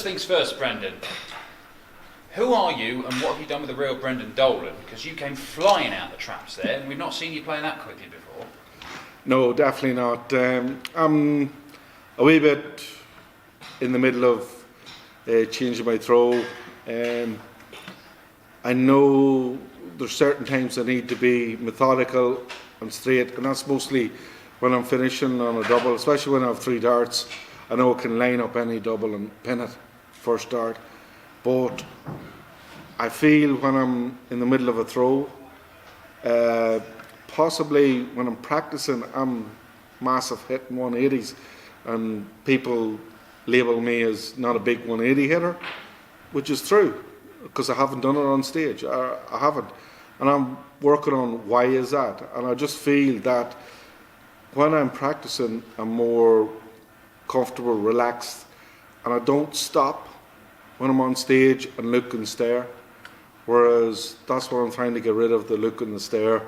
First things first, Brendan. Who are you and what have you done with the real Brendan Dolan? Because you came flying out the traps there and we've not seen you play that quickly before. No, definitely not. I'm a wee bit in the middle of changing my throw. I know there's certain times I need to be methodical and straight, and that's mostly when I'm finishing on a double, especially when I have 3 darts. I know I can line up any double and pin it first dart, but I feel when I'm in the middle of a throw, possibly when I'm practicing, I'm massive hitting 180s, and people label me as not a big 180 hitter, which is true because I haven't done it on stage. I haven't, and I'm working on why is that. And I just feel that when I'm practicing, I'm more comfortable, relaxed, and I don't stop when I'm on stage and look and stare. Whereas that's what I'm trying to get rid of, the look and the stare,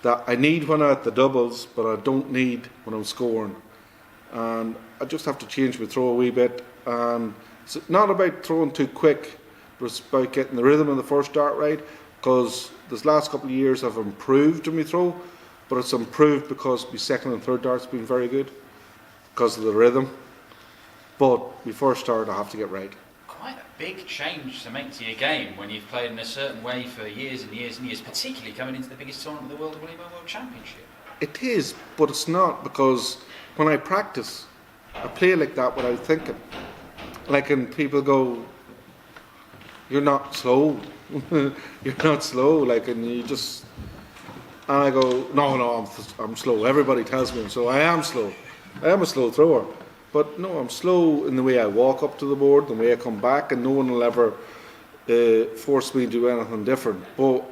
that I need when I'm at the doubles, but I don't need when I'm scoring. And I just have to change my throw a wee bit. And it's not about throwing too quick, but it's about getting the rhythm of the first dart right, because this last couple of years I've improved in my throw, but it's improved because my second and third dart's been very good because of the rhythm. But my first dart I have to get right. Quite a big change to make to your game when you've played in a certain way for years and years and years, particularly coming into the biggest tournament of the world, the World Championship. It is, but it's not, because when I practice, I play like that without thinking. Like, and people go, "You're not slow." You're not slow, like, and you just, and I go, no, I'm slow. Everybody tells me so. I am slow. I am a slow thrower, but no, I'm slow in the way I walk up to the board, the way I come back, and no one will ever force me to do anything different. But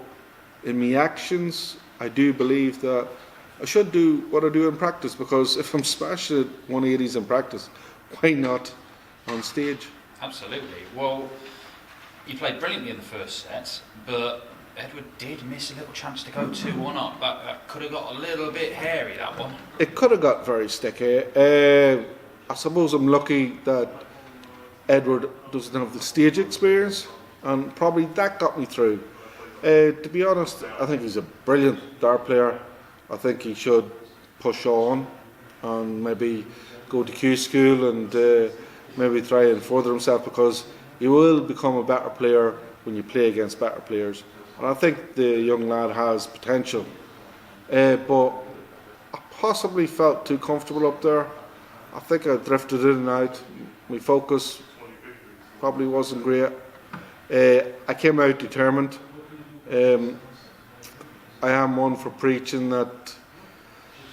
in my actions, I do believe that I should do what I do in practice, because if I'm smashing 180s in practice, why not on stage? Absolutely. Well, you played brilliantly in the first set, but Edward did miss a little chance to go 2-1 up. That could have got a little bit hairy, that one. It could have got very sticky. I suppose I'm lucky that Edward doesn't have the stage experience, and probably that got me through. To be honest, I think he's a brilliant dart player. I think he should push on and maybe go to Q school and maybe try and further himself, because you will become a better player when you play against better players. And I think the young lad has potential. But I possibly felt too comfortable up there. I think I drifted in and out. My focus probably wasn't great. I came out determined. I am one for preaching that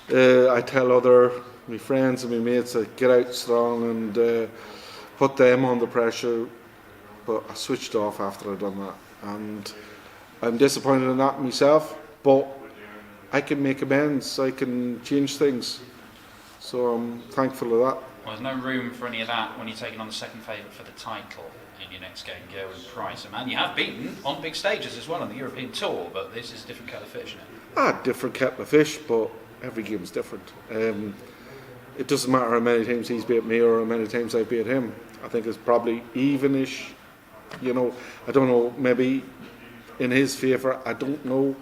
I tell my friends and my mates to get out strong and put them under pressure. But I switched off after I'd done that, and I'm disappointed in that myself, but I can make amends, I can change things, so I'm thankful of that. Well, there's no room for any of that when you're taking on the second favourite for the title in your next game, Gerwyn Price, a man you have beaten on big stages as well on the European Tour, but this is a different kettle of fish, isn't it? Different kettle of fish, but every game's different. It doesn't matter how many times he's beat me or how many times I beat him. I think it's probably evenish. You know, I don't know, maybe in his favour, I don't know,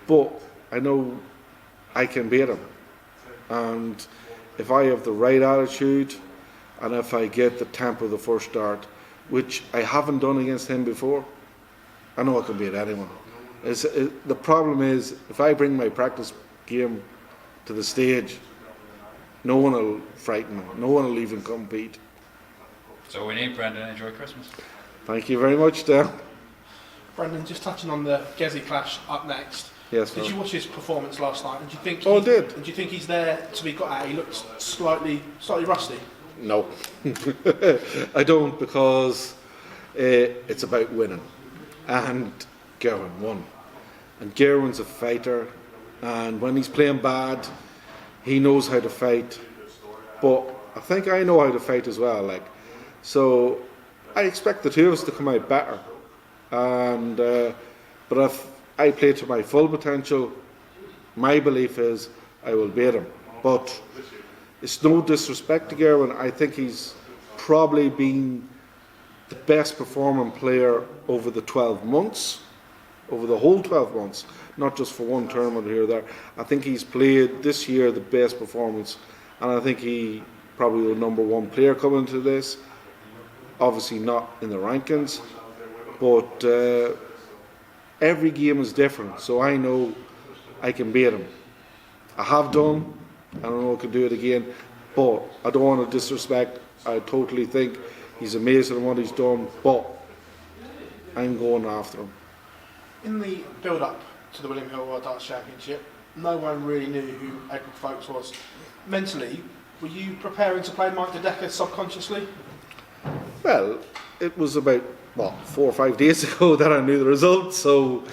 but I know I can beat him. And if I have the right attitude, and if I get the tempo of the first dart, which I haven't done against him before, I know I can beat anyone. The problem is, if I bring my practice game to the stage, no one will frighten me, no one will even compete. So we need Brendan, enjoy Christmas. Thank you very much, Dan. Brendan, just touching on the Gezi clash up next. Yes. Did you watch his performance last night? And do you think? I did. And do you think he's there to be got at? He looks slightly rusty. No, I don't, because it's about winning, and Gerwyn won, and Gerwyn's a fighter, and when he's playing bad, he knows how to fight. But I think I know how to fight as well. So I expect the two of us to come out better, and but if I play to my full potential, my belief is I will beat him. But it's no disrespect to Gerwyn. I think he's probably been the best performing player over the 12 months, over the whole 12 months, not just for one tournament here or there. I think he's played this year the best performance, and I think he probably the number one player coming into this. Obviously not in the rankings, but every game is different, so I know I can beat him. I have done, I don't know if I can do it again, but I don't want to disrespect. I totally think he's amazing in what he's done, but I'm going after him. In the build-up to the William Hill World Darts Championship, no one really knew who Edward Foulkes was. Mentally, were you preparing to play Mike DeDecker subconsciously? Well, it was about 4 or 5 days ago that I knew the results, so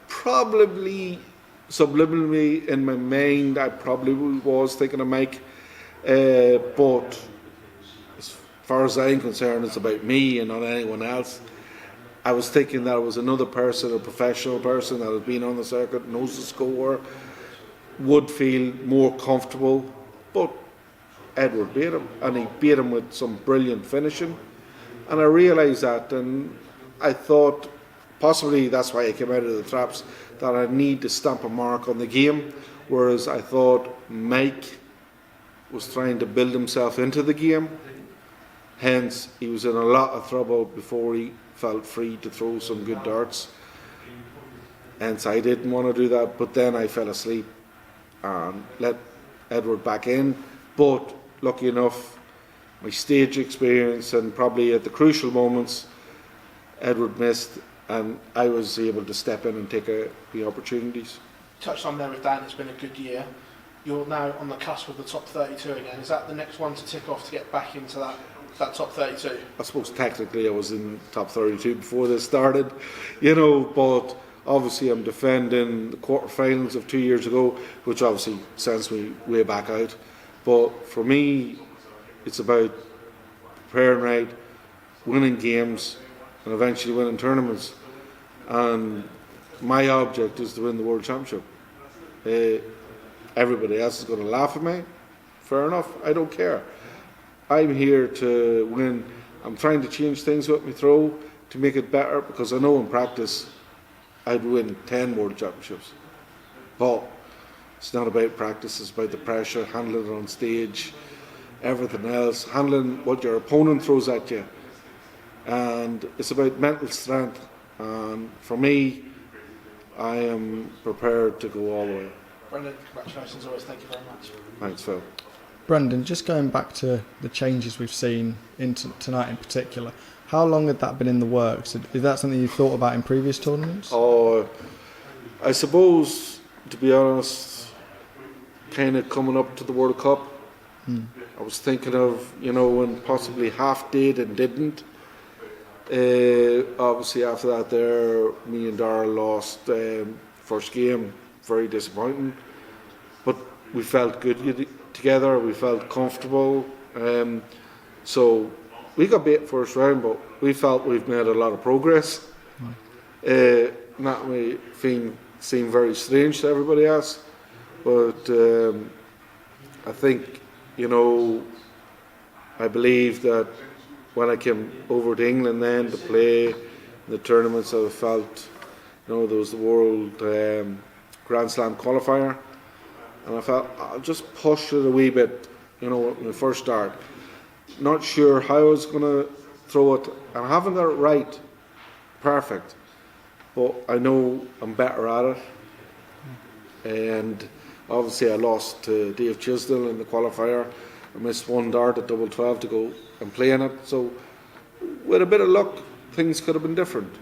probably subliminally in my mind I probably was thinking of Mike, but as far as I'm concerned it's about me and not anyone else. I was thinking that it was another person, a professional person that had been on the circuit, knows the score, would feel more comfortable, but Edward beat him, and he beat him with some brilliant finishing, and I realised that, and I thought possibly that's why I came out of the traps, that I need to stamp a mark on the game, whereas I thought Mike was trying to build himself into the game, hence he was in a lot of trouble before he felt free to throw some good darts, hence I didn't want to do that, but then I fell asleep and let Edward back in, but lucky enough my stage experience and probably at the crucial moments Edward missed and I was able to step in and take the opportunities. Touched on there with Dan, it's been a good year. You're now on the cusp of the top 32 again. Is that the next one to tick off to get back into that top 32? I suppose technically I was in top 32 before this started, but obviously I'm defending the quarterfinals of 2 years ago, which obviously sends me way back out. But for me, it's about preparing right, winning games, and eventually winning tournaments. And my object is to win the World Championship. Everybody else is going to laugh at me. Fair enough, I don't care. I'm here to win. I'm trying to change things with my throw to make it better, because I know in practice I'd win 10 World Championships. But it's not about practice, it's about the pressure, handling it on stage, everything else, handling what your opponent throws at you. And it's about mental strength. And for me, I am prepared to go all the way. Brendan, congratulations always. Thank you very much. Thanks, Phil. Brendan, just going back to the changes we've seen tonight in particular, how long had that been in the works? Is that something you thought about in previous tournaments? Oh, I suppose, to be honest, kind of coming up to the World Cup, I was thinking of, when possibly half did and didn't. Obviously after that there, me and Dolan lost first game, very disappointing, but we felt good together, we felt comfortable, so we got beat first round, but we felt we've made a lot of progress. That may seem very strange to everybody else, but I think, I believe that when I came over to England then to play in the tournaments, I felt, there was the World Grand Slam qualifier, and I felt I'll just push it a wee bit, when I first start. Not sure how I was going to throw it, and I haven't got it right, perfect, but I know I'm better at it. And obviously I lost to Dave Chisdell in the qualifier. I missed one dart at double 12 to go and play in it, so with a bit of luck things could have been different.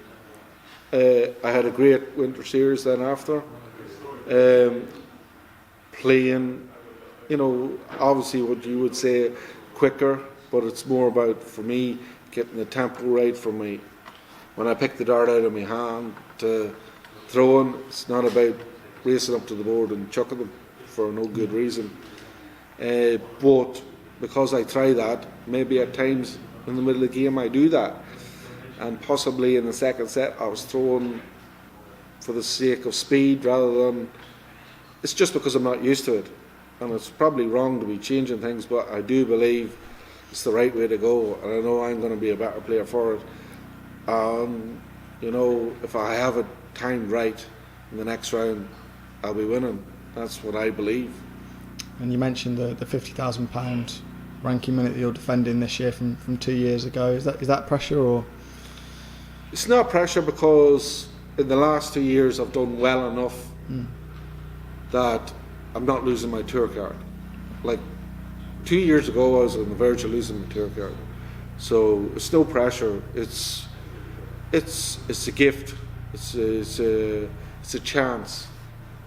I had a great winter series then after, playing, obviously what you would say quicker, but it's more about, for me, getting the tempo right for me. When I pick the dart out of my hand to throwing, it's not about racing up to the board and chucking them for no good reason. But because I try that, maybe at times in the middle of the game I do that. And possibly in the second set I was throwing for the sake of speed rather than, it's just because I'm not used to it. And it's probably wrong to be changing things, but I do believe it's the right way to go, and I know I'm going to be a better player for it. You know, if I have it timed right in the next round, I'll be winning. That's what I believe. And you mentioned the £50,000 ranking minute that you're defending this year from 2 years ago. Is that pressure, or? It's not pressure, because in the last 2 years I've done well enough that I'm not losing my tour card. Like 2 years ago I was on the verge of losing my tour card. So it's no pressure. It's a gift. It's a chance.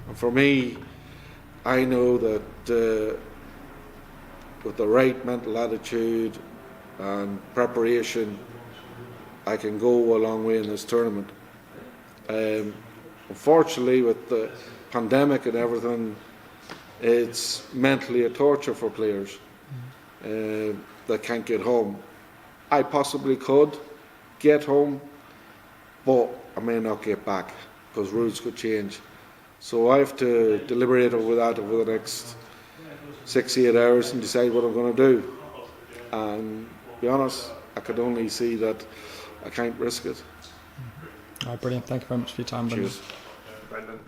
And for me, I know that with the right mental attitude and preparation, I can go a long way in this tournament. Unfortunately, with the pandemic and everything, it's mentally a torture for players that can't get home. I possibly could get home, but I may not get back because rules could change. So I have to deliberate over that over the next 6-8 hours and decide what I'm going to do. And to be honest, I could only see that I can't risk it. Brilliant. Thank you very much for your time, Brendan. Cheers. Brendan.